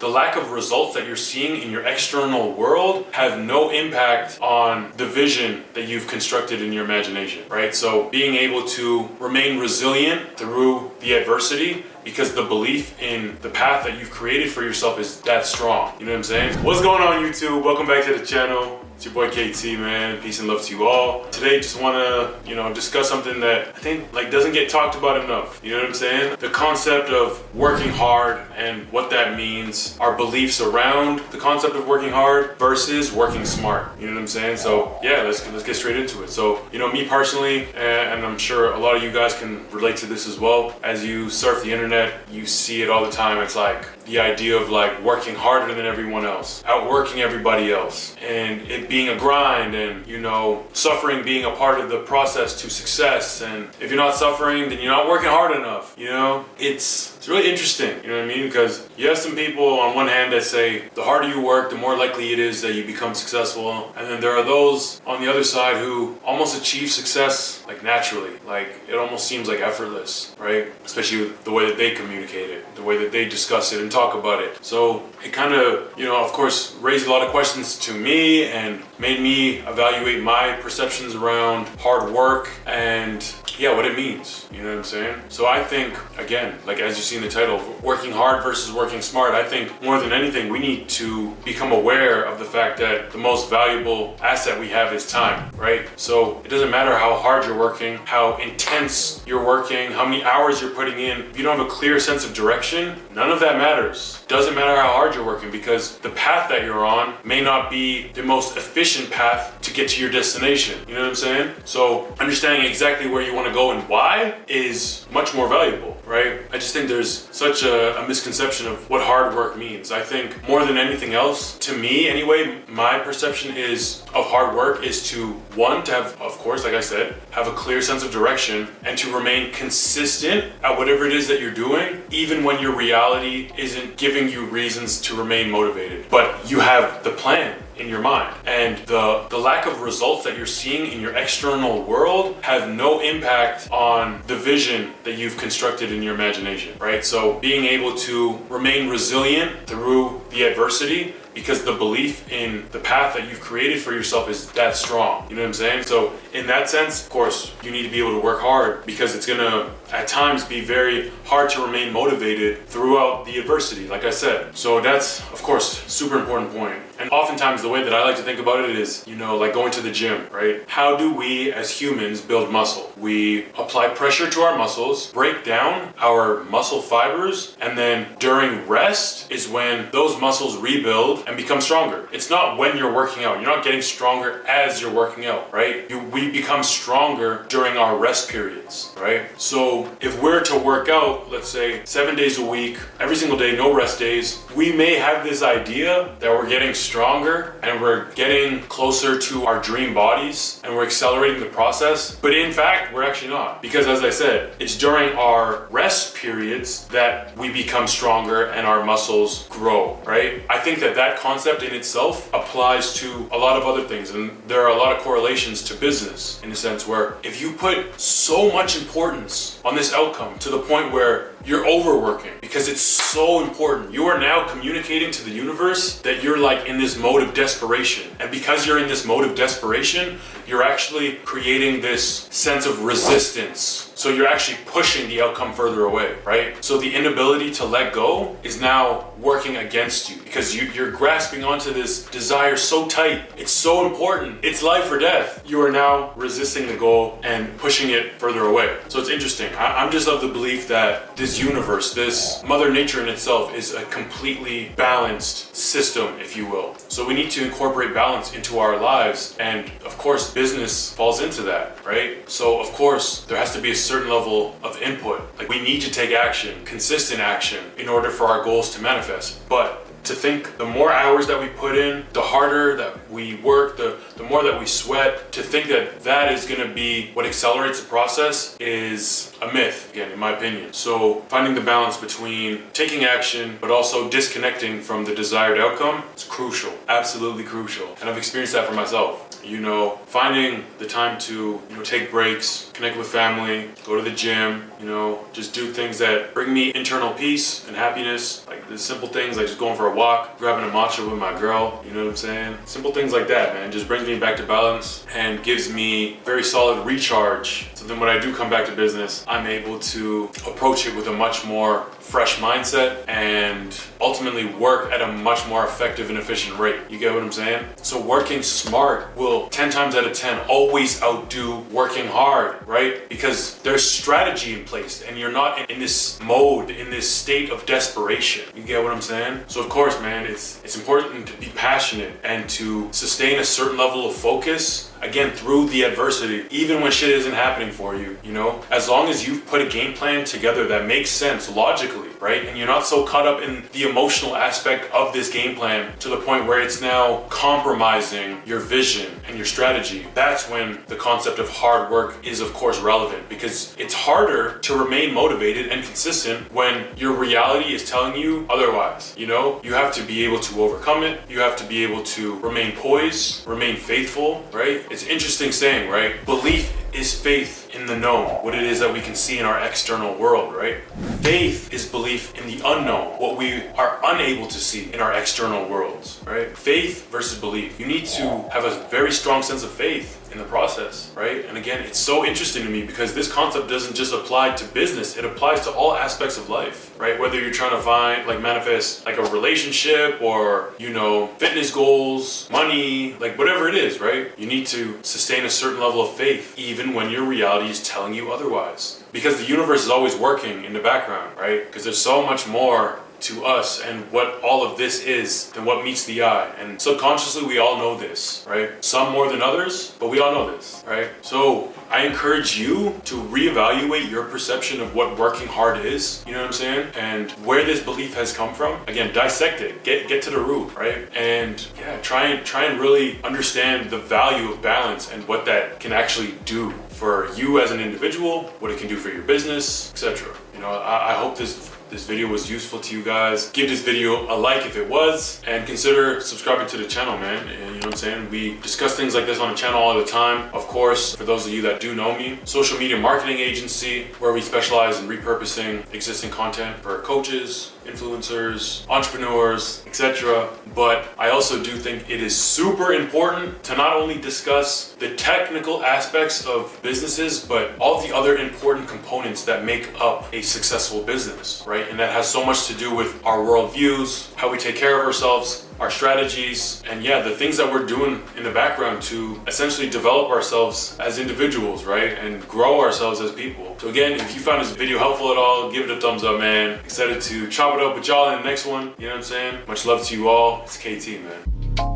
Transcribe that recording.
the lack of results that you're seeing in your external world have no impact on the vision that you've constructed in your imagination, right? So being able to remain resilient through the adversity because the belief in the path that you've created for yourself is that strong. You know what I'm saying? What's going on, YouTube? Welcome back to the channel. It's your boy KT, man. Peace and love to you all. Today, just want to, discuss something that I think doesn't get talked about enough. You know what I'm saying? The concept of working hard and what that means, our beliefs around the concept of working hard versus working smart. You know what I'm saying? So yeah, let's get straight into it. So, me personally, and I'm sure a lot of you guys can relate to this as well. As you surf the internet, you see it all the time. It's like the idea of working harder than everyone else, outworking everybody else, and it being a grind, and suffering being a part of the process to success. And if you're not suffering, then you're not working hard enough. It's really interesting, you know what I mean? Because you have some people on one hand that say the harder you work, the more likely it is that you become successful. And then there are those on the other side who almost achieve success naturally. It almost seems effortless, right? Especially with the way that they communicate it, the way that they discuss it and talk about it. So it kind of, of course, raised a lot of questions to me and made me evaluate my perceptions around hard work and what it means. You know what I'm saying? So I think, again, as you see in the title, working hard versus working smart, I think more than anything, we need to become aware of the fact that the most valuable asset we have is time, right? So it doesn't matter how hard you're working, how intense you're working, how many hours you're putting in. If you don't have a clear sense of direction, none of that matters. Doesn't matter how hard you're working, because the path that you're on may not be the most efficient path to get to your destination. You know what I'm saying? So understanding exactly where you want to go and why is much more valuable, right? I just think there's such a misconception of what hard work means. I think more than anything else, to me anyway, my perception of hard work is to, one, to have, of course, like I said, have a clear sense of direction and to remain consistent at whatever it is that you're doing, even when your reality isn't giving you reasons to remain motivated. But you have the plan in your mind, and the lack of results that you're seeing in your external world have no impact on the vision that you've constructed in your imagination, right? So being able to remain resilient through the adversity because the belief in the path that you've created for yourself is that strong. You know what I'm saying? So in that sense, of course, you need to be able to work hard, because it's gonna at times be very hard to remain motivated throughout the adversity, like I said. So that's, of course, super important point. And oftentimes the way that I like to think about it is, going to the gym, right? How do we as humans build muscle? We apply pressure to our muscles, break down our muscle fibers, and then during rest is when those muscles rebuild and become stronger. It's not when you're working out. You're not getting stronger as you're working out, right? We become stronger during our rest periods, right? So if we're to work out, let's say 7 days a week, every single day, no rest days, we may have this idea that we're getting stronger and we're getting closer to our dream bodies and we're accelerating the process. But in fact, we're actually not. Because as I said, it's during our rest periods that we become stronger and our muscles grow, right? I think that concept in itself applies to a lot of other things. And there are a lot of correlations to business, in a sense where if you put so much importance on this outcome to the point where you're overworking because it's so important, you are now communicating to the universe that you're in this mode of desperation. And because you're in this mode of desperation, you're actually creating this sense of resistance. So you're actually pushing the outcome further away, right? So the inability to let go is now working against you because you're grasping onto this desire so tight. It's so important. It's life or death. You are now resisting the goal and pushing it further away. So it's interesting. I'm just of the belief that this universe, this Mother Nature in itself, is a completely balanced system, if you will. So we need to incorporate balance into our lives. And of course, business falls into that, right? So of course, there has to be a certain level of input. We need to take action, consistent action, in order for our goals to manifest. But to think the more hours that we put in, the harder that we work, the more that we sweat, to think that is going to be what accelerates the process is a myth, again, in my opinion. So finding the balance between taking action but also disconnecting from the desired outcome is crucial, absolutely crucial. And I've experienced that for myself. you know, finding the time to, you know, take breaks, connect with family, go to the gym, you know, just do things that bring me internal peace and happiness. Like the simple things like just going for a walk, grabbing a matcha with my girl, you know what I'm saying? Simple things like that, man, just brings me back to balance and gives me very solid recharge. So then when I do come back to business, I'm able to approach it with a much more fresh mindset and ultimately work at a much more effective and efficient rate. You get what I'm saying? So working smart will 10 times out of 10 always outdo working hard, right? Because there's strategy in place and you're not in this mode, in this state of desperation. You get what I'm saying? So of course, man, it's important to be passionate and to sustain a certain level of focus, again, through the adversity, even when shit isn't happening for you, you know? As long as you've put a game plan together that makes sense logically, right? And you're not so caught up in the emotional aspect of this game plan to the point where it's now compromising your vision and your strategy. That's when the concept of hard work is, of course, relevant, because it's harder to remain motivated and consistent when your reality is telling you otherwise, you know? You have to be able to overcome it. You have to be able to remain poised, remain faithful, right? It's an interesting saying, right? Belief is faith in the known, what it is that we can see in our external world, right? Faith is belief in the unknown, what we are unable to see in our external worlds, right? Faith versus belief. You need to have a very strong sense of faith in the process, right? And again, it's so interesting to me because this concept doesn't just apply to business, it applies to all aspects of life, right? Whether you're trying to find, like, manifest like a relationship or, you know, fitness goals, money, like whatever it is, right? You need to sustain a certain level of faith even when your reality is telling you otherwise. Because the universe is always working in the background, right? Because there's so much more to us and what all of this is than what meets the eye. And subconsciously, we all know this, right? Some more than others, but we all know this, right? So I encourage you to reevaluate your perception of what working hard is, you know what I'm saying? And where this belief has come from. Again, dissect it, get to the root, right? And yeah, try and really understand the value of balance and what that can actually do for you as an individual, what it can do for your business, etc. You know, I hope this video was useful to you guys. Give this video a like if it was, and consider subscribing to the channel, man. And you know what I'm saying? We discuss things like this on the channel all the time. Of course, for those of you that do know me, social media marketing agency, where we specialize in repurposing existing content for coaches, influencers, entrepreneurs, etc. But I also do think it is super important to not only discuss the technical aspects of businesses, but all the other important components that make up a successful business, right? And that has so much to do with our worldviews, how we take care of ourselves, our strategies, and yeah, the things that we're doing in the background to essentially develop ourselves as individuals, right? And grow ourselves as people. So again, if you found this video helpful at all, give it a thumbs up, man. Excited to chop it up with y'all in the next one. You know what I'm saying? Much love to you all. It's KT, man.